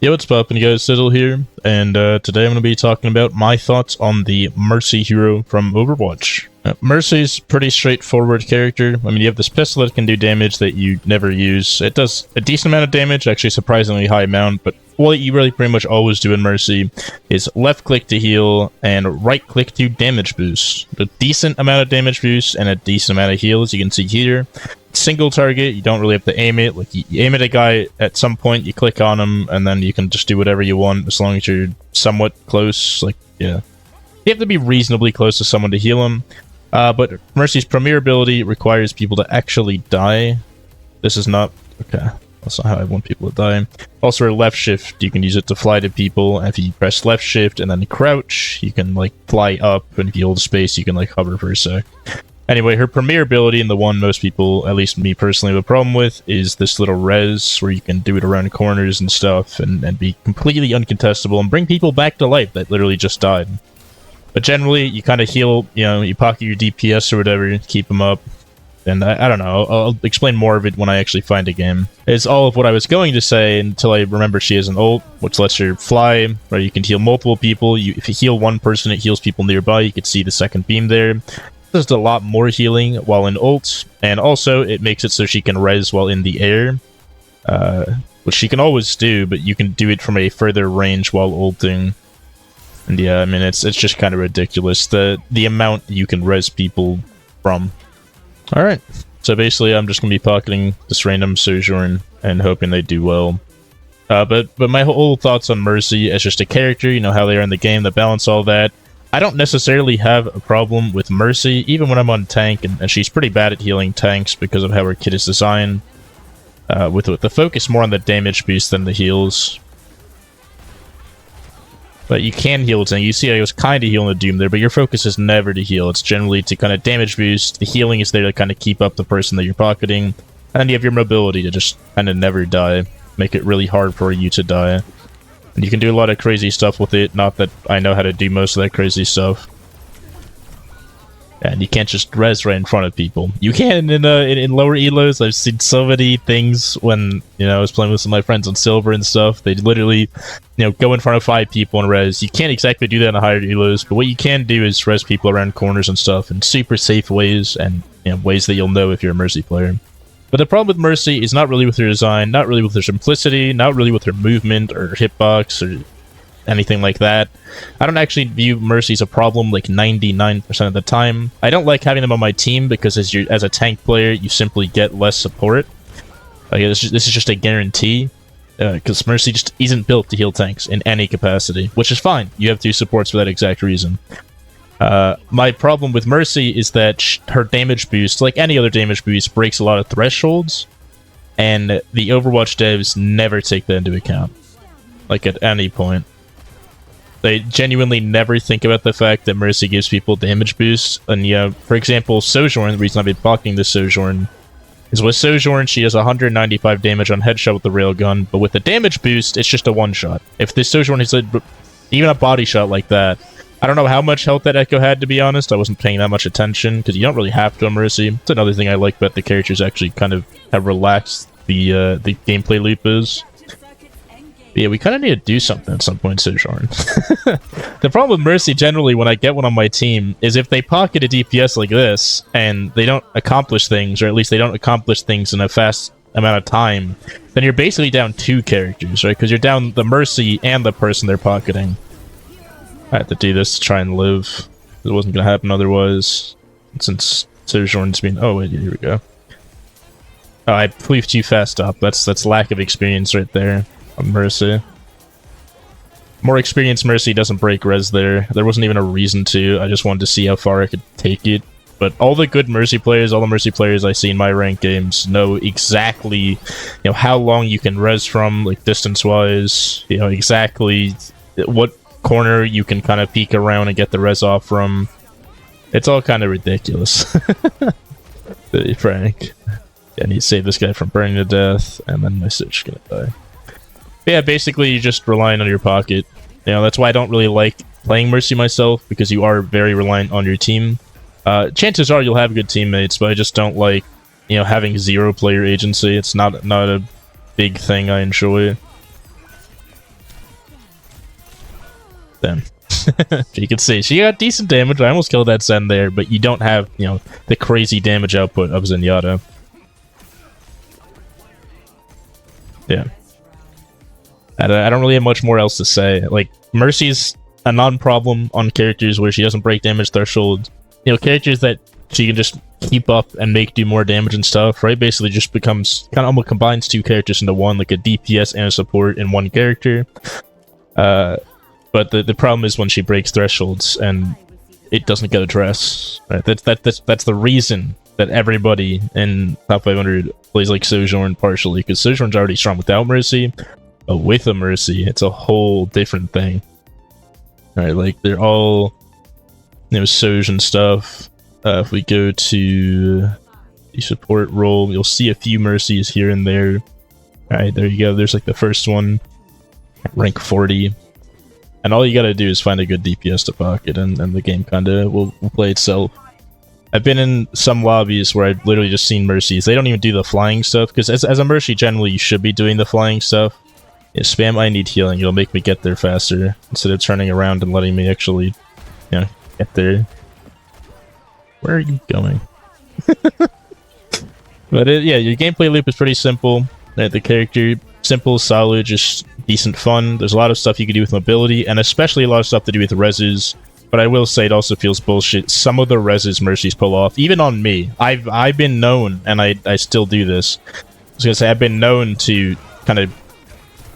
Yo, what's poppin', guys? Sizzle here, and today I'm going to be talking about my thoughts on the Mercy hero from Overwatch. Mercy's pretty straightforward character. I mean, you have this pistol that can do damage that you never use. It does a decent amount of damage, actually surprisingly high amount, but what you really pretty much always do in Mercy is left click to heal and right click to damage boost. A decent amount of damage boost and a decent amount of heal, as you can see here. Single target, you don't really have to aim it. Like, you aim at a guy at some point, you click on him, and then you can just do whatever you want as long as you're somewhat close. Like, yeah. You have to be reasonably close to someone to heal him. But Mercy's premier ability requires people to actually die. This is not... okay, that's not how I want people to die. Also, her left shift, you can use it to fly to people. And if you press left shift and then crouch, you can, like, fly up. And if you hold space, you can, like, hover for a sec. Anyway, her premier ability, and the one most people, at least me personally, have a problem with, is this little res, where you can do it around corners and stuff, and be completely uncontestable, and bring people back to life that literally just died. But generally, you kind of heal, you know, you pocket your DPS or whatever, keep them up, and I don't know, I'll explain more of it when I actually find a game. It's all of what I was going to say until I remember she has an ult, which lets her fly, where you can heal multiple people. If you heal one person, it heals people nearby. You can see the second beam there. Does a lot more healing while in ult, and also it makes it so she can res while in the air, which she can always do, but you can do it from a further range while ulting. And yeah, I mean, it's just kind of ridiculous, the amount you can res people from. Alright, so basically I'm just going to be pocketing this random Sojourn and hoping they do well. But my whole thoughts on Mercy as just a character, you know, how they are in the game, the balance, all that. I don't necessarily have a problem with Mercy, even when I'm on tank, and she's pretty bad at healing tanks because of how her kit is designed. With the focus more on the damage boost than the heals. But you can heal tank. You see I was kind of healing the Doom there, but your focus is never to heal. It's generally to kind of damage boost. The healing is there to kind of keep up the person that you're pocketing. And then you have your mobility to just kind of never die. Make it really hard for you to die. And you can do a lot of crazy stuff with it, not that I know how to do most of that crazy stuff. And you can't just res right in front of people. You can in lower elos. I've seen so many things when, you know, I was playing with some of my friends on silver and stuff. They literally, you know, go in front of 5 people and res. You can't exactly do that in the higher elos, but what you can do is res people around corners and stuff in super safe ways, and, you know, ways that you'll know if you're a Mercy player. But the problem with Mercy is not really with her design, not really with her simplicity, not really with her movement or hitbox or anything like that. I don't actually view Mercy as a problem like 99% of the time. I don't like having them on my team because as a tank player, you simply get less support. Like, this is just a guarantee. Because Mercy just isn't built to heal tanks in any capacity, which is fine. You have 2 supports for that exact reason. My problem with Mercy is that her damage boost, like any other damage boost, breaks a lot of thresholds, and the Overwatch devs never take that into account. Like, at any point. They genuinely never think about the fact that Mercy gives people damage boosts. And yeah, for example, Sojourn, the reason I've been blocking this Sojourn, is with Sojourn, she has 195 damage on headshot with the railgun, but with the damage boost, it's just a one-shot. If this Sojourn is even a body shot like that, I don't know how much health that Echo had, to be honest. I wasn't paying that much attention, because you don't really have to on Mercy. It's another thing I like about the characters, actually kind of have relaxed the gameplay loop is. But yeah, we kind of need to do something at some point, Sojourn. The problem with Mercy, generally, when I get one on my team, is if they pocket a DPS like this, and they don't accomplish things, or at least they don't accomplish things in a fast amount of time, then you're basically down 2 characters, right? Because you're down the Mercy and the person they're pocketing. I had to do this to try and live. It wasn't going to happen otherwise. Since Sojourn's been... oh, wait, here we go. Oh, I flew too fast up. That's lack of experience right there on Mercy. More experienced Mercy doesn't break res there. There wasn't even a reason to. I just wanted to see how far I could take it. But all the good Mercy players, all the Mercy players I see in my ranked games know exactly, you know, how long you can res from, like, distance-wise. You know, exactly what corner you can kind of peek around and get the res off from. It's all kind of ridiculous. To be frank. I need to save this guy from burning to death, and then my Switch is gonna die. But yeah, basically you're just relying on your pocket. You know, that's why I don't really like playing Mercy myself, because you are very reliant on your team. Chances are you'll have good teammates, but I just don't like, you know, having 0 player agency. It's not a big thing I enjoy. Then you can see she got decent damage. I almost killed that Zen there, but you don't have, you know, the crazy damage output of Zenyatta. Yeah. I don't really have much more else to say. Like, Mercy's a non-problem on characters where she doesn't break damage threshold. You know, characters that she can just keep up and make do more damage and stuff, right? Basically just becomes, kind of almost combines two characters into one, like a DPS and a support in one character. But the problem is when she breaks thresholds and it doesn't get addressed. Right? That's the reason that everybody in top 500 plays like Sojourn partially, because Sojourn's already strong without Mercy, but with a Mercy, it's a whole different thing. Alright, like, they're all, you know, Sojourn stuff. If we go to the support role, you'll see a few Mercies here and there. Alright, there you go. There's like the first one, rank 40. And all you gotta do is find a good DPS to pocket, and the game kinda will play itself. I've been in some lobbies where I've literally just seen Mercies. They don't even do the flying stuff, because as a Mercy, generally, you should be doing the flying stuff. Yeah, spam I need healing, it'll make me get there faster, instead of turning around and letting me actually, you know, get there. Where are you going? But yeah, your gameplay loop is pretty simple. The character, simple, solid, just decent fun. There's a lot of stuff you can do with mobility, and especially a lot of stuff to do with reses. But I will say it also feels bullshit. Some of the reses Mercies pull off, even on me. I've been known, and I still do this. I was gonna say, I've been known to kind of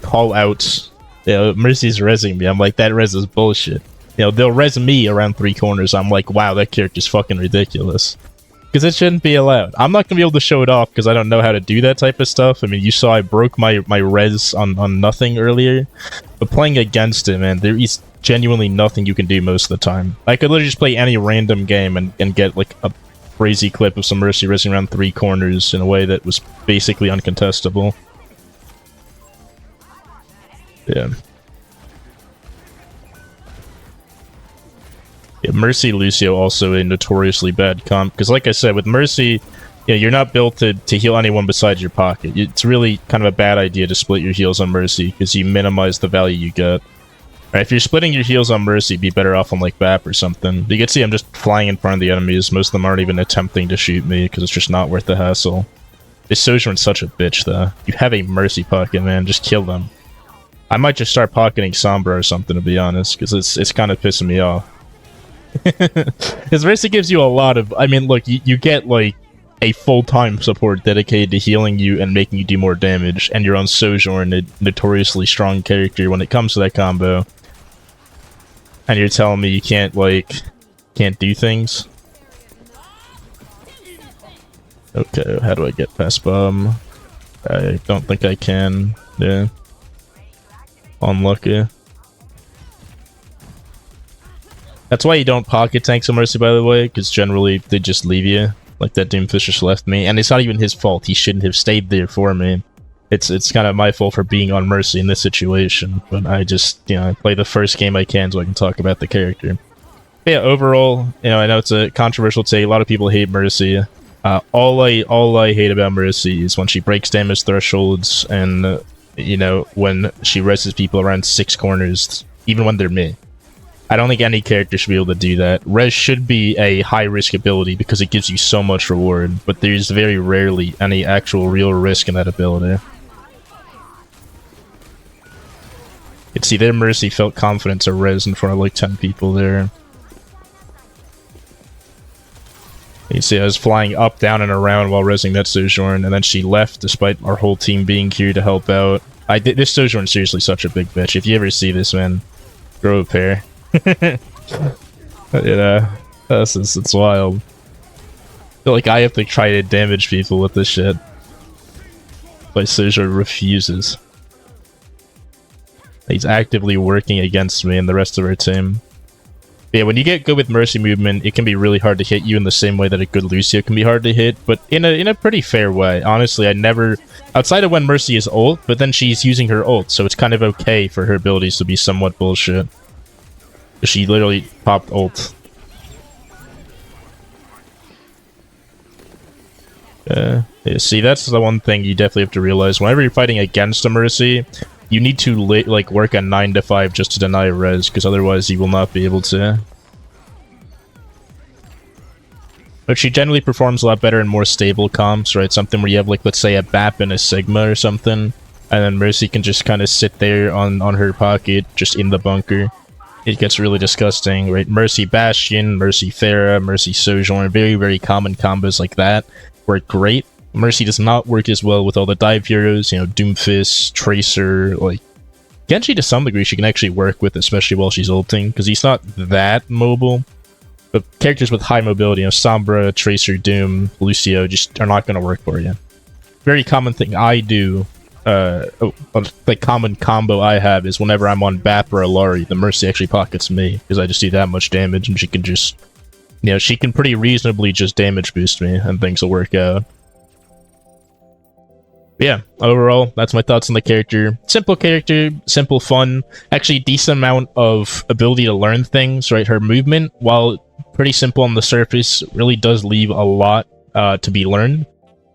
call out, you know, Mercy's resing me. I'm like, that res is bullshit. You know, they'll res me around 3 corners. I'm like, wow, that character's fucking ridiculous. Because it shouldn't be allowed. I'm not going to be able to show it off because I don't know how to do that type of stuff. I mean, you saw I broke my res on nothing earlier. But playing against it, man, there is genuinely nothing you can do most of the time. I could literally just play any random game and get, like, a crazy clip of some Mercy resing around 3 corners in a way that was basically uncontestable. Yeah. Yeah, Mercy Lucio also a notoriously bad comp, because like I said, with Mercy, you know, you're not built to heal anyone besides your pocket. It's really kind of a bad idea to split your heals on Mercy, because you minimize the value you get. Right, if you're splitting your heals on Mercy, be better off on like BAP or something. You can see I'm just flying in front of the enemies. Most of them aren't even attempting to shoot me, because it's just not worth the hassle. This Sojourn's such a bitch, though. You have a Mercy pocket, man. Just kill them. I might just start pocketing Sombra or something, to be honest, because it's kind of pissing me off. His Mercy gives you a lot of... I mean, look, you get, like, a full-time support dedicated to healing you and making you do more damage, and you're on Sojourn, a notoriously strong character when it comes to that combo. And you're telling me you can't, like, can't do things? Okay, how do I get past bomb? I don't think I can. Yeah. Unlucky. That's why you don't pocket tanks on Mercy, by the way, because generally they just leave you. Like that Doomfist just left me, and it's not even his fault. He shouldn't have stayed there for me. It's kind of my fault for being on Mercy in this situation, but I just, you know, I play the first game I can so I can talk about the character. But yeah, overall, you know, I know it's a controversial take. A lot of people hate Mercy. All I hate about Mercy is when she breaks damage thresholds and, you know, when she reses people around 6 corners, even when they're me. I don't think any character should be able to do that. Res should be a high-risk ability because it gives you so much reward, but there's very rarely any actual real risk in that ability. You can see their Mercy felt confident to res in front of like 10 people there. You can see I was flying up, down, and around while resing that Sojourn, and then she left despite our whole team being here to help out. This Sojourn's seriously such a big bitch. If you ever see this, man, grow a pair. You know, it's wild. I feel like I have to try to damage people with this shit. But Sojourn refuses. He's actively working against me and the rest of our team. But yeah, when you get good with Mercy movement, it can be really hard to hit you in the same way that a good Lucio can be hard to hit, but in a pretty fair way. Honestly, I never... Outside of when Mercy is ult, but then she's using her ult, so it's kind of okay for her abilities to be somewhat bullshit. She literally popped ult. Yeah, see, that's the one thing you definitely have to realize. Whenever you're fighting against a Mercy, you need to like work a 9 to 5 just to deny res, because otherwise you will not be able to. But she generally performs a lot better in more stable comps, right? Something where you have, like, let's say a BAP and a Sigma or something, and then Mercy can just kind of sit there on her pocket, just in the bunker. It gets really disgusting, right? Mercy Bastion, Mercy Pharah, Mercy Sojourn, very, very common combos like that work great. Mercy does not work as well with all the dive heroes, you know, Doomfist, Tracer, like... Genji to some degree she can actually work with, especially while she's ulting, because he's not that mobile. But characters with high mobility, you know, Sombra, Tracer, Doom, Lucio, just are not going to work for you. Very common thing I do, like common combo I have is whenever I'm on BAP or Alari, the Mercy actually pockets me, because I just do that much damage, and she can just, you know, she can pretty reasonably just damage boost me, and things will work out. But yeah, overall, that's my thoughts on the character. Simple character, simple fun, actually decent amount of ability to learn things, right? Her movement, while pretty simple on the surface, really does leave a lot to be learned.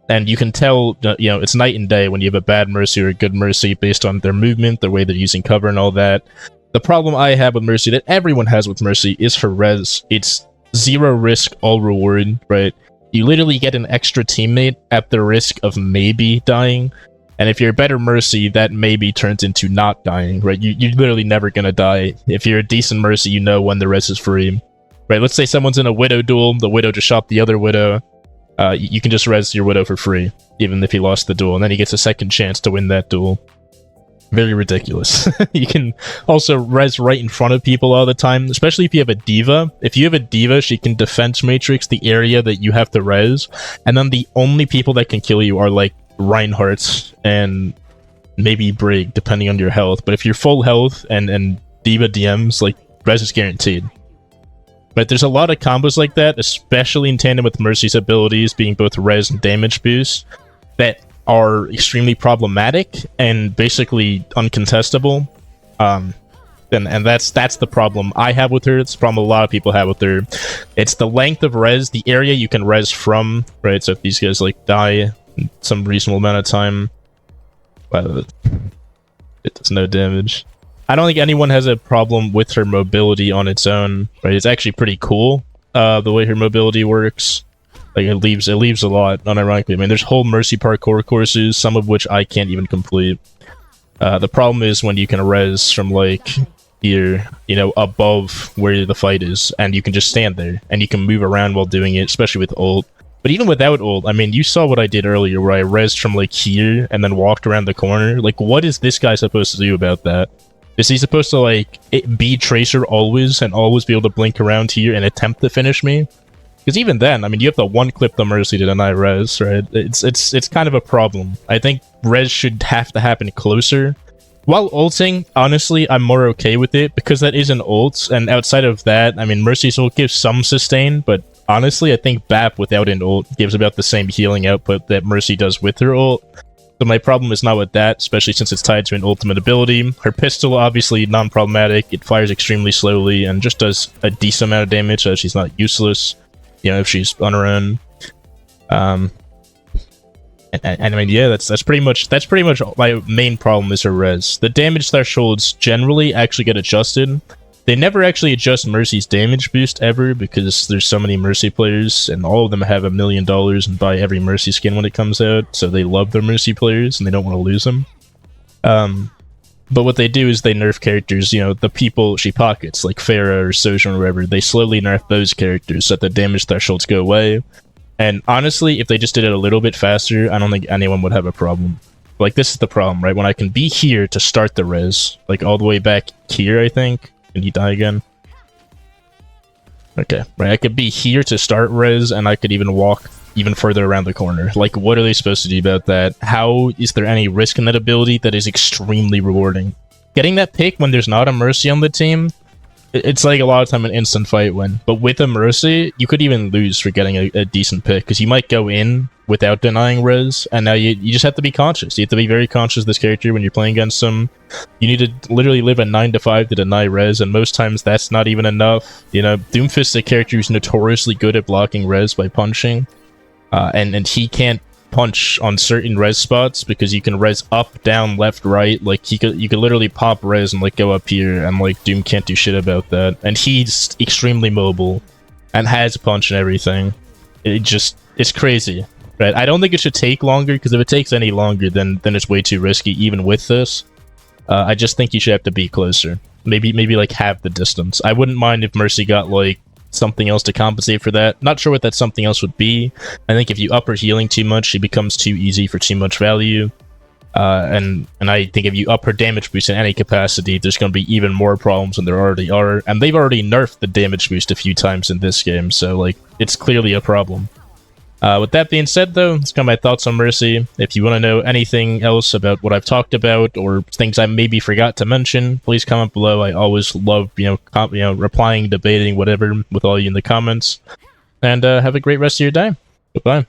And you can tell, you know, it's night and day when you have a bad Mercy or a good Mercy based on their movement, the way they're using cover and all that. The problem I have with Mercy, that everyone has with Mercy, is her res. It's 0 risk, all reward, right? You literally get an extra teammate at the risk of maybe dying. And if you're a better Mercy, that maybe turns into not dying, right? You're literally never gonna die. If you're a decent Mercy, you know when the res is free. Right, let's say someone's in a Widow duel, the Widow just shot the other Widow. You can just res your Widow for free, even if he lost the duel, and then he gets a second chance to win that duel. Very ridiculous. You can also res right in front of people all the time, especially if you have a D.Va. If you have a D.Va, she can defense matrix the area that you have to res, and then the only people that can kill you are, like, Reinhardt's and maybe Brig, depending on your health. But if you're full health and D.Va DMs, like, res is guaranteed. But there's a lot of combos like that, especially in tandem with Mercy's abilities being both res and damage boost, that are extremely problematic and basically uncontestable. And that's the problem I have with her. It's the problem a lot of people have with her. It's the length of res, the area you can res from, right? So if these guys like die in some reasonable amount of time, it does no damage. I don't think anyone has a problem with her mobility on its own, right? It's actually pretty cool, the way her mobility works. Like, it leaves a lot, unironically. I mean, there's whole Mercy parkour courses, some of which I can't even complete. The problem is when you can res from, like, here, you know, above where the fight is, and you can just stand there, and you can move around while doing it, especially with ult. But even without ult, I mean, you saw what I did earlier, where I resed from, like, here, and then walked around the corner. Like, what is this guy supposed to do about that? Is he supposed to, like, be Tracer always, and always be able to blink around here and attempt to finish me? Because even then, I mean, you have to one-clip the Mercy to deny res, right? It's kind of a problem. I think res should have to happen closer. While ulting, honestly, I'm more okay with it, because that is an ult, and outside of that, I mean, Mercy's ult gives some sustain, but honestly, I think BAP without an ult gives about the same healing output that Mercy does with her ult. So my problem is not with that, especially since it's tied to an ultimate ability. Her pistol, obviously, non-problematic. It fires extremely slowly, and just does a decent amount of damage, so she's not useless. You know, if she's on her own. And I mean, yeah, that's pretty much my main problem is her res. The damage thresholds generally actually get adjusted. They never actually adjust Mercy's damage boost ever, because there's so many Mercy players, and all of them have $1 million and buy every Mercy skin when it comes out, so they love their Mercy players and they don't want to lose them. But what they do is they nerf characters, you know, the people she pockets, like Pharah or Sojourn or whatever, they slowly nerf those characters so that the damage thresholds go away. And honestly, if they just did it a little bit faster, I don't think anyone would have a problem. Like, this is the problem, right? When I can be here to start the res, like all the way back here, I think. Can he die again? Okay, right, I could be here to start res, and I could even walk even further around the corner. Like, what are they supposed to do about that? How is there any risk in that ability that is extremely rewarding? Getting that pick when there's not a Mercy on the team, it's like a lot of time an instant fight win. But with a Mercy, you could even lose for getting a decent pick, because you might go in without denying res, and now you just have to be conscious. You have to be very conscious of this character when you're playing against them. You need to literally live a 9 to 5 to deny res, and most times that's not even enough. You know, Doomfist's a character who's notoriously good at blocking res by punching, and he can't punch on certain res spots because you can res up, down, left, right. Like you could literally pop res and like go up here, and like Doom can't do shit about that. And he's extremely mobile and has punch and everything. It's crazy. Right? I don't think it should take longer, because if it takes any longer, then it's way too risky even with this. I just think you should have to be closer. Maybe like half the distance. I wouldn't mind if Mercy got like something else to compensate for that. Not sure what that something else would be. I think if you up her healing too much, she becomes too easy for too much value. And I think if you up her damage boost in any capacity, there's going to be even more problems than there already are. And they've already nerfed the damage boost a few times in this game, so like it's clearly a problem. With that being said, though, that's kind of my thoughts on Mercy. If you want to know anything else about what I've talked about, or things I maybe forgot to mention, please comment below. I always love, replying, debating, whatever, with all you in the comments. And have a great rest of your day. Goodbye.